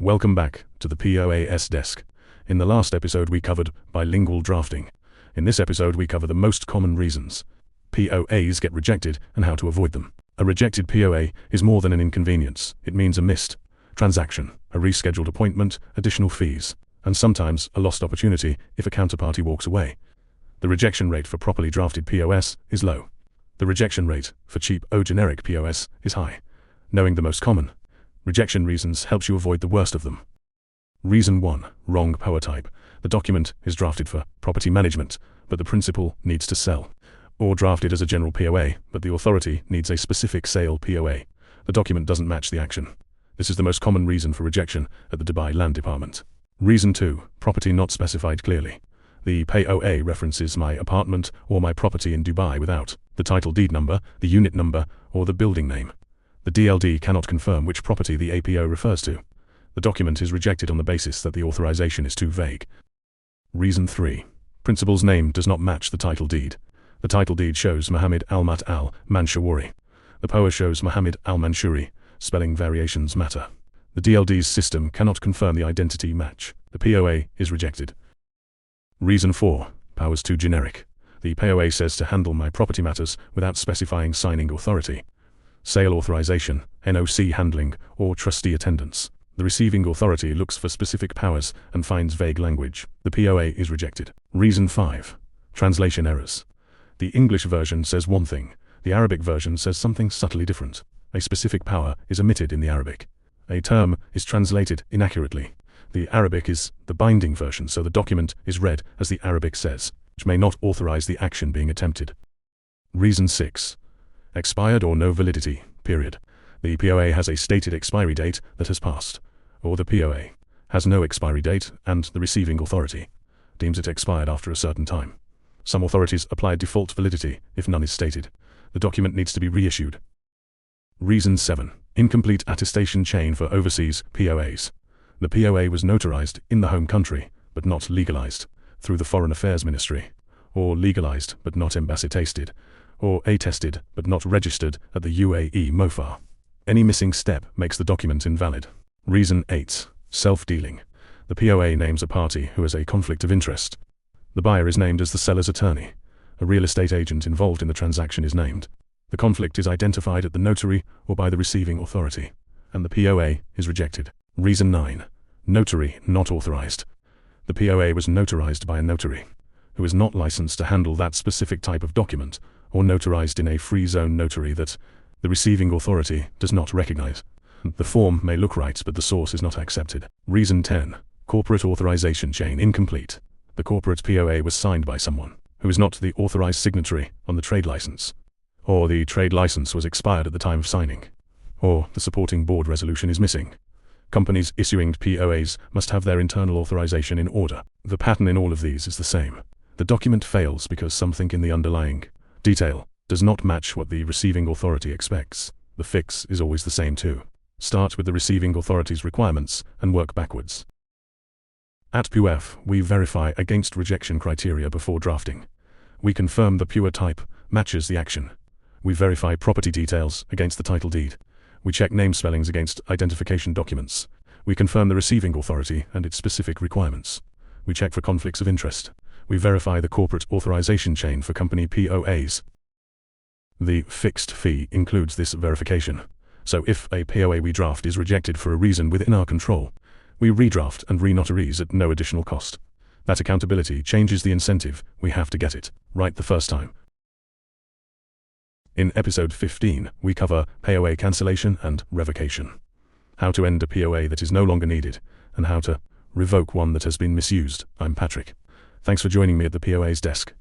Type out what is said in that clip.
Welcome back to the POAS Desk. In the last episode we covered bilingual drafting. In this episode we cover the most common reasons POAs get rejected and how to avoid them. A rejected POA is more than an inconvenience. It means a missed transaction, a rescheduled appointment, additional fees, and sometimes a lost opportunity if a counterparty walks away. The rejection rate for properly drafted POS is low. The rejection rate for cheap or generic POS is high. Knowing the most common rejection reasons helps you avoid the worst of them. Reason 1. Wrong POA type. The document is drafted for property management, but the principal needs to sell. Or drafted as a general POA, but the authority needs a specific sale POA. The document doesn't match the action. This is the most common reason for rejection at the Dubai Land Department. Reason 2. Property not specified clearly. The POA references my apartment or my property in Dubai without the title deed number, the unit number, or the building name. The DLD cannot confirm which property the APO refers to. The document is rejected on the basis that the authorization is too vague. Reason 3. Principal's name does not match the title deed. The title deed shows Mohammed Al-Mat Al-Manshuri. The POA shows Mohammed Al-Manshuri. Spelling variations matter. The DLD's system cannot confirm the identity match. The POA is rejected. Reason 4. POA's too generic. The POA says to handle my property matters without specifying signing authority, sale authorization, NOC handling, or trustee attendance. The receiving authority looks for specific powers and finds vague language. The POA is rejected. Reason 5. Translation errors. The English version says one thing. The Arabic version says something subtly different. A specific power is omitted in the Arabic. A term is translated inaccurately. The Arabic is the binding version, so the document is read as the Arabic says, which may not authorize the action being attempted. Reason 6. Expired or no validity, period. The POA has a stated expiry date that has passed, or the POA has no expiry date and the receiving authority deems it expired after a certain time. Some authorities apply default validity if none is stated. The document needs to be reissued. Reason 7. Incomplete attestation chain for overseas POAs. The POA was notarized in the home country, but not legalized through the Foreign Affairs Ministry, or legalized but not embassy-tasted, or attested but not registered at the UAE MOFA. Any missing step makes the document invalid. Reason 8. Self-dealing. The POA names a party who has a conflict of interest. The buyer is named as the seller's attorney. A real estate agent involved in the transaction is named. The conflict is identified at the notary or by the receiving authority, and the POA is rejected. Reason 9. Notary not authorized. The POA was notarized by a notary who is not licensed to handle that specific type of document, or notarized in a free zone notary that the receiving authority does not recognize. The form may look right, but the source is not accepted. Reason 10. Corporate authorization chain incomplete. The corporate POA was signed by someone who is not the authorized signatory on the trade license, or the trade license was expired at the time of signing, or the supporting board resolution is missing. Companies issuing POAs must have their internal authorization in order. The pattern in all of these is the same. The document fails because something in the underlying detail does not match what the receiving authority expects. The fix is always the same too. Start with the receiving authority's requirements and work backwards. At POF, we verify against rejection criteria before drafting. We confirm the POA type matches the action. We verify property details against the title deed. We check name spellings against identification documents. We confirm the receiving authority and its specific requirements. We check for conflicts of interest. We verify the corporate authorization chain for company POAs. The fixed fee includes this verification. So if a POA we draft is rejected for a reason within our control, we redraft and re-notarize at no additional cost. That accountability changes the incentive we have to get it right the first time. In episode 15, we cover POA cancellation and revocation, how to end a POA that is no longer needed, and how to revoke one that has been misused. I'm Patrick. Thanks for joining me at the POA's desk.